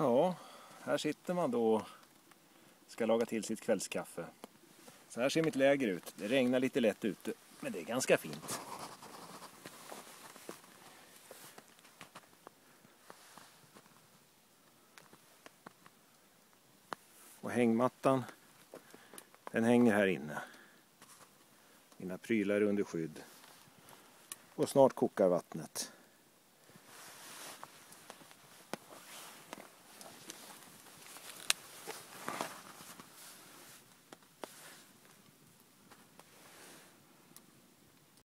Ja, här sitter man då och ska laga till sitt kvällskaffe. Så här ser mitt läger ut. Det regnar lite lätt ute, men det är ganska fint. Och hängmattan, den hänger här inne. Mina prylar är under skydd. Och snart kokar vattnet.